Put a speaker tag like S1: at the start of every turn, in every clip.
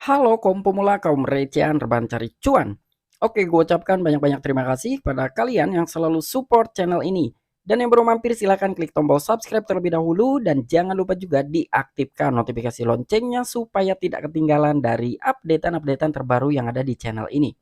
S1: Halo kaum pemula, kaum recehan, rebahan cari cuan. Oke, gue ucapkan banyak-banyak terima kasih pada kalian yang selalu support channel ini. Dan yang baru mampir silahkan klik tombol subscribe terlebih dahulu dan jangan lupa juga diaktifkan notifikasi loncengnya supaya tidak ketinggalan dari updatean-updatean terbaru yang ada di channel ini.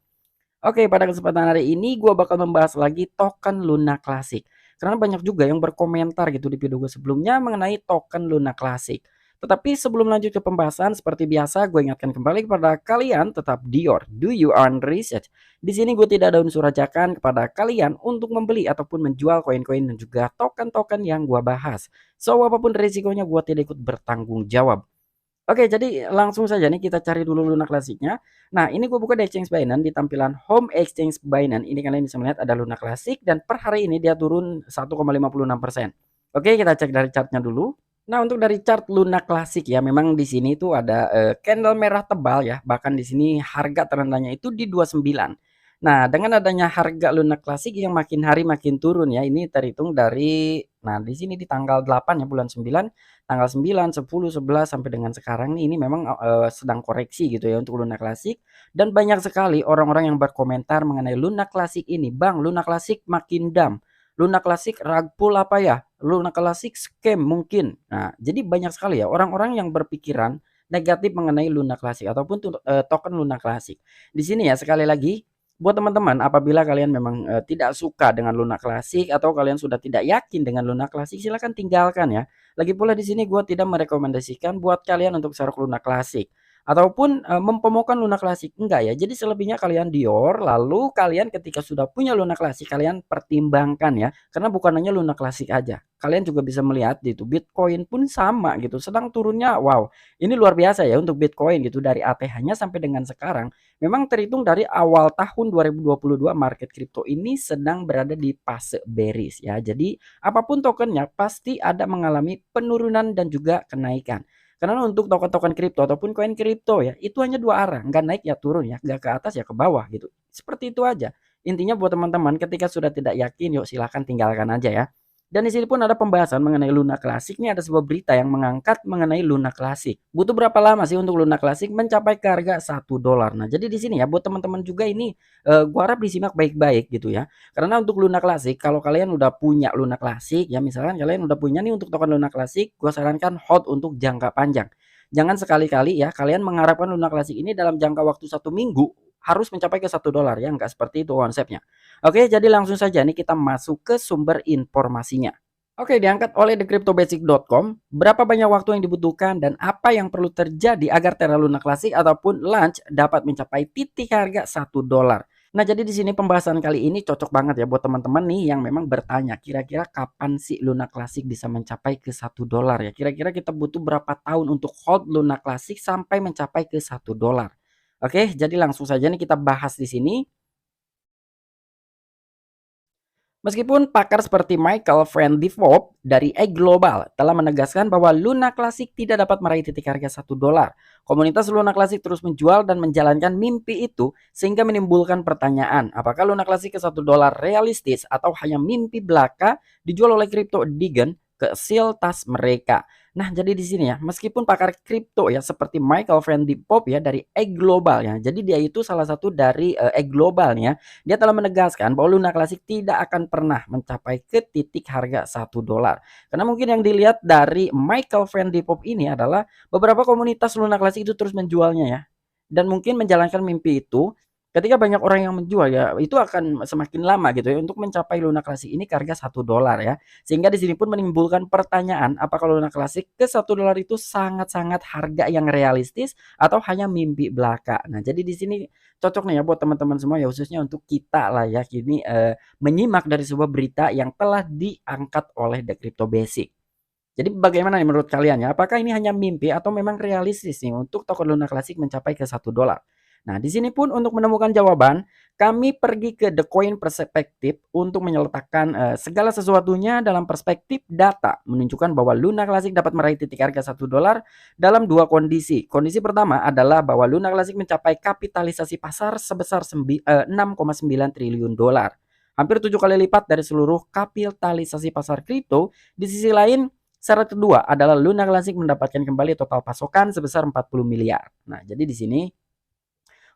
S1: Oke, pada kesempatan hari ini gue bakal membahas lagi token Luna Classic. Karena banyak juga yang berkomentar gitu di video gue sebelumnya mengenai token Luna Classic. Tetapi sebelum lanjut ke pembahasan, seperti biasa gue ingatkan kembali kepada kalian tetap Dior, do you own research. Di sini gue tidak ada unsur ajakan kepada kalian untuk membeli ataupun menjual koin-koin dan juga token-token yang gue bahas. So apapun risikonya gue tidak ikut bertanggung jawab. Oke, jadi langsung saja nih kita cari dulu Luna Classic-nya. Nah, ini gue buka di Exchange Binance di tampilan Home Exchange Binance. Ini kalian bisa melihat ada Luna Classic dan per hari ini dia turun 1,56%. Oke, kita cek dari chartnya dulu. Nah, untuk dari chart Luna Classic ya, memang di sini tuh ada candle merah tebal ya. Bahkan di sini harga terendahnya itu di 29. Nah, dengan adanya harga Luna Classic yang makin hari makin turun ya. Ini terhitung dari di sini di tanggal 8 ya bulan 9, tanggal 9, 10, 11 sampai dengan sekarang nih ini memang sedang koreksi gitu ya untuk Luna Classic dan banyak sekali orang-orang yang berkomentar mengenai Luna Classic ini. Bang, Luna Classic makin dam. Luna Classic rug pull apa ya? Luna Classic scam mungkin. Nah, jadi banyak sekali ya orang-orang yang berpikiran negatif mengenai Luna Classic ataupun token Luna Classic. Di sini ya sekali lagi buat teman-teman apabila kalian memang tidak suka dengan Luna Classic atau kalian sudah tidak yakin dengan Luna Classic, silahkan tinggalkan ya. Lagi pula di sini gue tidak merekomendasikan buat kalian untuk serok Luna Classic ataupun mempromokan Luna Classic, enggak ya. Jadi selebihnya kalian Dior, lalu kalian ketika sudah punya Luna Classic kalian pertimbangkan ya. Karena bukan hanya Luna Classic aja. Kalian juga bisa melihat gitu, Bitcoin pun sama gitu, sedang turunnya wow. Ini luar biasa ya untuk Bitcoin gitu dari ATH-nya sampai dengan sekarang. Memang terhitung dari awal tahun 2022 market kripto ini sedang berada di fase bearish ya. Jadi apapun tokennya pasti ada mengalami penurunan dan juga kenaikan. Karena untuk token-token kripto ataupun koin kripto ya, itu hanya dua arah, nggak naik ya turun ya, nggak ke atas ya ke bawah gitu. Seperti itu aja. Intinya buat teman-teman ketika sudah tidak yakin, yuk silahkan tinggalkan aja ya. Dan di sini pun ada pembahasan mengenai Luna Classic. Ini ada sebuah berita yang mengangkat mengenai Luna Classic. Butuh berapa lama sih untuk Luna Classic mencapai ke harga $1? Nah, jadi di sini ya buat teman-teman juga ini gua harap disimak baik-baik gitu ya. Karena untuk Luna Classic, kalau kalian udah punya Luna Classic ya, misalkan kalian udah punya nih untuk token Luna Classic, gua sarankan hold untuk jangka panjang. Jangan sekali-kali ya kalian mengharapkan Luna Classic ini dalam jangka waktu 1 minggu harus mencapai ke $1 ya, enggak seperti itu konsepnya. Oke, jadi langsung saja nih kita masuk ke sumber informasinya. Oke, diangkat oleh thecryptobasic.com, berapa banyak waktu yang dibutuhkan dan apa yang perlu terjadi agar Terra Luna Classic ataupun launch dapat mencapai titik harga $1. Nah, jadi di sini pembahasan kali ini cocok banget ya buat teman-teman nih yang memang bertanya, kira-kira kapan sih Luna Classic bisa mencapai ke $1 ya? Kira-kira kita butuh berapa tahun untuk hold Luna Classic sampai mencapai ke $1? Oke, jadi langsung saja nih kita bahas di sini. Meskipun pakar seperti Michael Van Devop dari Egg Global telah menegaskan bahwa Luna Classic tidak dapat meraih titik harga $1, komunitas Luna Classic terus menjual dan menjalankan mimpi itu sehingga menimbulkan pertanyaan, apakah Luna Classic ke $1 realistis atau hanya mimpi belaka dijual oleh Crypto Digen ke seal tas mereka. Nah, jadi di sini ya, meskipun pakar kripto ya seperti Michael Van Devop ya dari Egg Global ya. Jadi dia itu salah satu dari Egg Global ya. Dia telah menegaskan bahwa Luna Classic tidak akan pernah mencapai ke titik harga $1. Karena mungkin yang dilihat dari Michael Van Devop ini adalah beberapa komunitas Luna Classic itu terus menjualnya ya. Dan mungkin menjalankan mimpi itu ketika banyak orang yang menjual ya itu akan semakin lama gitu ya untuk mencapai Luna Classic ini ke harga $1 ya. Sehingga di sini pun menimbulkan pertanyaan apakah Luna Classic ke $1 itu sangat-sangat harga yang realistis atau hanya mimpi belaka. Nah, jadi di sini cocok nih ya buat teman-teman semua ya khususnya untuk kita lah ya kini menyimak dari sebuah berita yang telah diangkat oleh The Crypto Basic. Jadi bagaimana nih menurut kalian ya? Apakah ini hanya mimpi atau memang realistis nih untuk token Luna Classic mencapai ke $1? Nah, di sini pun untuk menemukan jawaban, kami pergi ke The Coin Perspective untuk menyeletakkan segala sesuatunya dalam perspektif data, menunjukkan bahwa Luna Classic dapat meraih titik harga $1 dalam dua kondisi. Kondisi pertama adalah bahwa Luna Classic mencapai kapitalisasi pasar sebesar 6,9 triliun dolar. Hampir 7 kali lipat dari seluruh kapitalisasi pasar kripto. Di sisi lain, Syarat kedua adalah Luna Classic mendapatkan kembali total pasokan sebesar 40 miliar. Nah, jadi di sini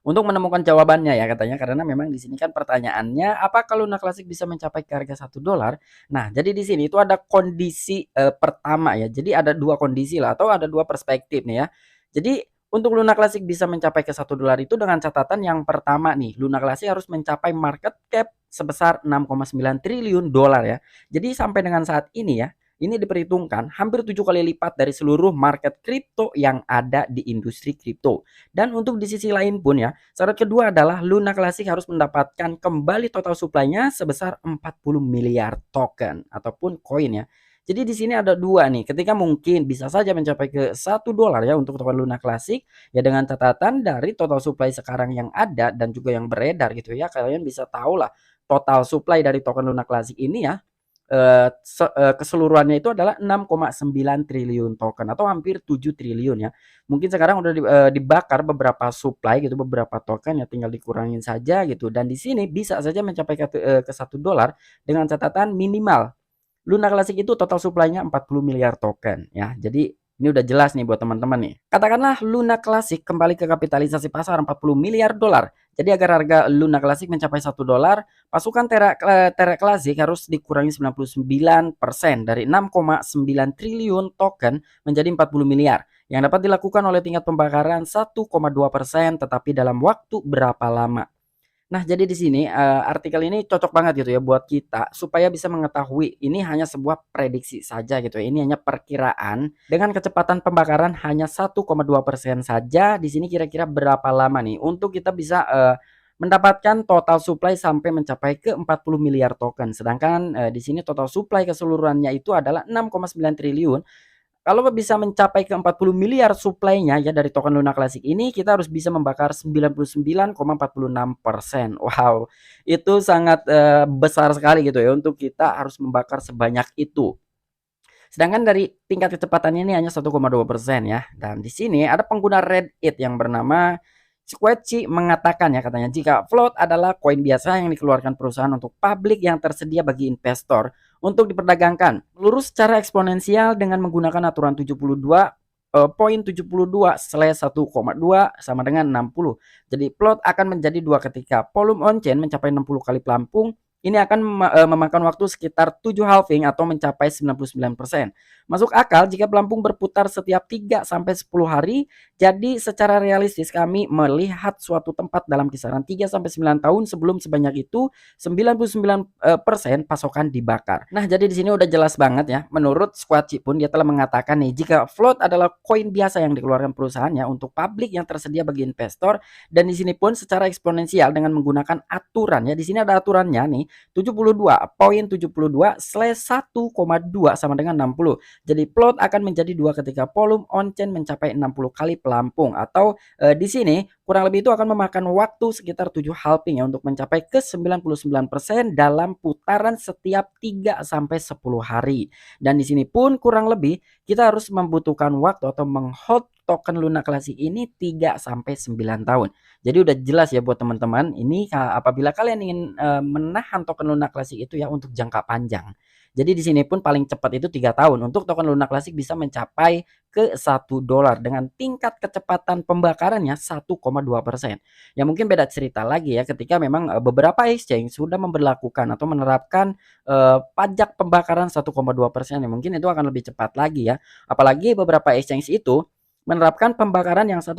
S1: untuk menemukan jawabannya ya katanya, karena memang di sini kan pertanyaannya apakah Luna Classic bisa mencapai ke harga 1 dolar. Nah, jadi di sini itu ada kondisi pertama ya. Jadi ada dua kondisi lah atau ada dua perspektif nih ya. Jadi untuk Luna Classic bisa mencapai ke 1 dolar itu dengan catatan yang pertama nih, Luna Classic harus mencapai market cap sebesar 6,9 triliun dolar ya. Jadi sampai dengan saat ini ya, ini diperhitungkan hampir 7 kali lipat dari seluruh market kripto yang ada di industri kripto. Dan untuk di sisi lain pun ya, syarat kedua adalah Luna Classic harus mendapatkan kembali total supply-nya sebesar 40 miliar token ataupun koin ya. Jadi di sini ada dua nih, ketika mungkin bisa saja mencapai ke 1 dolar ya untuk token Luna Classic, ya dengan catatan dari total supply sekarang yang ada dan juga yang beredar gitu ya, kalian bisa tahu lah total supply dari token Luna Classic ini ya, keseluruhannya itu adalah 6,9 triliun token atau hampir 7 triliun ya. Mungkin sekarang udah dibakar beberapa supply gitu, beberapa token ya tinggal dikurangin saja gitu. Dan di sini bisa saja mencapai ke 1 dolar dengan catatan minimal Luna Classic itu total supply-nya 40 miliar token ya. Jadi ini udah jelas nih buat teman-teman nih. Katakanlah Luna Classic kembali ke kapitalisasi pasar 40 miliar dolar. Jadi agar harga Luna Classic mencapai 1 dolar, pasukan Terra Classic harus dikurangi 99% dari 6,9 triliun token menjadi 40 miliar. Yang dapat dilakukan oleh tingkat pembakaran 1,2% tetapi dalam waktu berapa lama? Nah, jadi di sini artikel ini cocok banget gitu ya buat kita supaya bisa mengetahui ini hanya sebuah prediksi saja gitu ya. Ini hanya perkiraan dengan kecepatan pembakaran hanya 1,2% saja. Di sini kira-kira berapa lama nih untuk kita bisa mendapatkan total supply sampai mencapai ke 40 miliar token. Sedangkan di sini total supply keseluruhannya itu adalah 6,9 triliun. Kalau bisa mencapai ke 40 miliar supply-nya ya dari token Luna Classic ini, kita harus bisa membakar 99,46%. Wow, itu sangat besar sekali gitu ya untuk kita harus membakar sebanyak itu. Sedangkan dari tingkat kecepatannya ini hanya 1,2% ya. Dan di sini ada pengguna Reddit yang bernama Squatchy mengatakan ya katanya jika float adalah koin biasa yang dikeluarkan perusahaan untuk publik yang tersedia bagi investor untuk diperdagangkan lurus secara eksponensial dengan menggunakan aturan 72.72/1,2 sama dengan 60. Jadi plot akan menjadi 2 ketika volume on chain mencapai 60 kali pelampung. Ini akan memakan waktu sekitar 7 halving atau mencapai 99%. Masuk akal jika pelampung berputar setiap 3 sampai 10 hari. Jadi secara realistis kami melihat suatu tempat dalam kisaran 3 sampai 9 tahun sebelum sebanyak itu 99% pasokan dibakar. Nah, jadi di sini udah jelas banget ya. Menurut Squatchy pun dia telah mengatakan nih jika float adalah koin biasa yang dikeluarkan perusahaannya untuk publik yang tersedia bagi investor, dan di sini pun secara eksponensial dengan menggunakan aturan ya. Di sini ada aturannya nih 72.72/1,2 sama dengan 60. Jadi plot akan menjadi 2 ketika volume on chain mencapai 60 kali pelampung atau di sini kurang lebih itu akan memakan waktu sekitar 7 halving ya untuk mencapai ke 99% dalam putaran setiap 3 sampai 10 hari. Dan di sini pun kurang lebih kita harus membutuhkan waktu atau menghold token Luna Classic ini 3 sampai 9 tahun. Jadi udah jelas ya buat teman-teman, ini apabila kalian ingin menahan token Luna Classic itu ya untuk jangka panjang. Jadi di sini pun paling cepat itu 3 tahun untuk token Luna Classic bisa mencapai ke 1 dolar dengan tingkat kecepatan pembakarannya 1,2%. Ya mungkin beda cerita lagi ya ketika memang beberapa exchange sudah memberlakukan atau menerapkan pajak pembakaran 1,2% ya mungkin itu akan lebih cepat lagi ya. Apalagi beberapa exchange itu menerapkan pembakaran yang 1,2%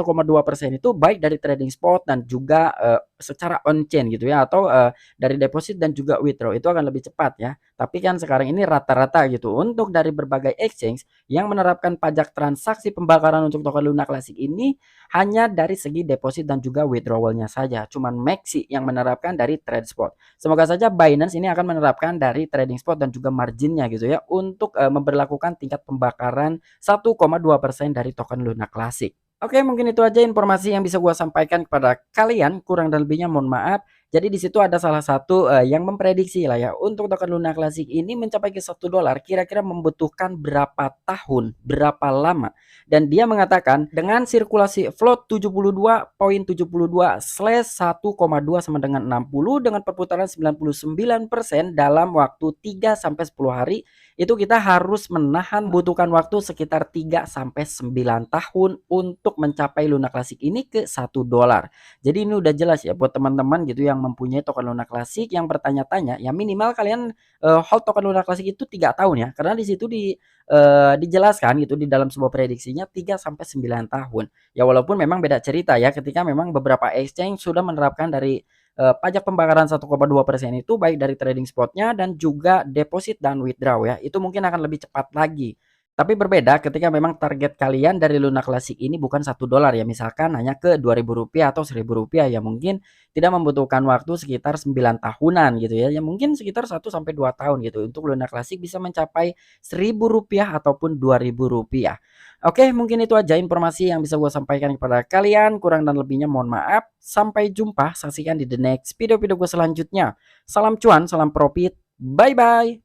S1: itu baik dari trading spot dan juga secara on chain gitu ya atau dari deposit dan juga withdraw itu akan lebih cepat ya. Tapi kan sekarang ini rata-rata gitu untuk dari berbagai exchange yang menerapkan pajak transaksi pembakaran untuk token Luna Classic ini hanya dari segi deposit dan juga withdrawalnya saja. Cuman Maxi yang menerapkan dari trade spot. Semoga saja Binance ini akan menerapkan dari trading spot dan juga marginnya gitu ya untuk memberlakukan tingkat pembakaran 1,2% dari token Luna Classic. Oke, mungkin itu aja informasi yang bisa gua sampaikan kepada kalian. Kurang dan lebihnya mohon maaf. Jadi di situ ada salah satu yang memprediksi lah ya untuk token Luna Classic ini mencapai ke $1 kira-kira membutuhkan berapa tahun, berapa lama. Dan dia mengatakan dengan sirkulasi float 72.72/1,2 sama dengan 60 dengan perputaran 99% dalam waktu 3 sampai 10 hari, itu kita harus menahan butuhkan waktu sekitar 3 sampai 9 tahun untuk mencapai Luna Classic ini ke $1. Jadi ini udah jelas ya buat teman-teman gitu yang mempunyai token Luna Classic yang bertanya-tanya, ya minimal kalian hold token Luna Classic itu 3 tahun ya. Karena di situ dijelaskan gitu di dalam sebuah prediksinya 3 sampai 9 tahun. Ya walaupun memang beda cerita ya ketika memang beberapa exchange sudah menerapkan dari pajak pembakaran 1,2% itu baik dari trading spotnya dan juga deposit dan withdraw ya. Itu mungkin akan lebih cepat lagi. Tapi berbeda ketika memang target kalian dari Luna Classic ini bukan $1 ya, misalkan hanya ke Rp2.000 atau Rp1.000 ya mungkin tidak membutuhkan waktu sekitar 9 tahunan gitu ya. Ya mungkin sekitar 1 sampai 2 tahun gitu untuk Luna Classic bisa mencapai Rp1.000 ataupun Rp2.000. Oke, mungkin itu aja informasi yang bisa gue sampaikan kepada kalian. Kurang dan lebihnya mohon maaf. Sampai jumpa, saksikan di the next video-video gue selanjutnya. Salam cuan, salam profit. Bye bye.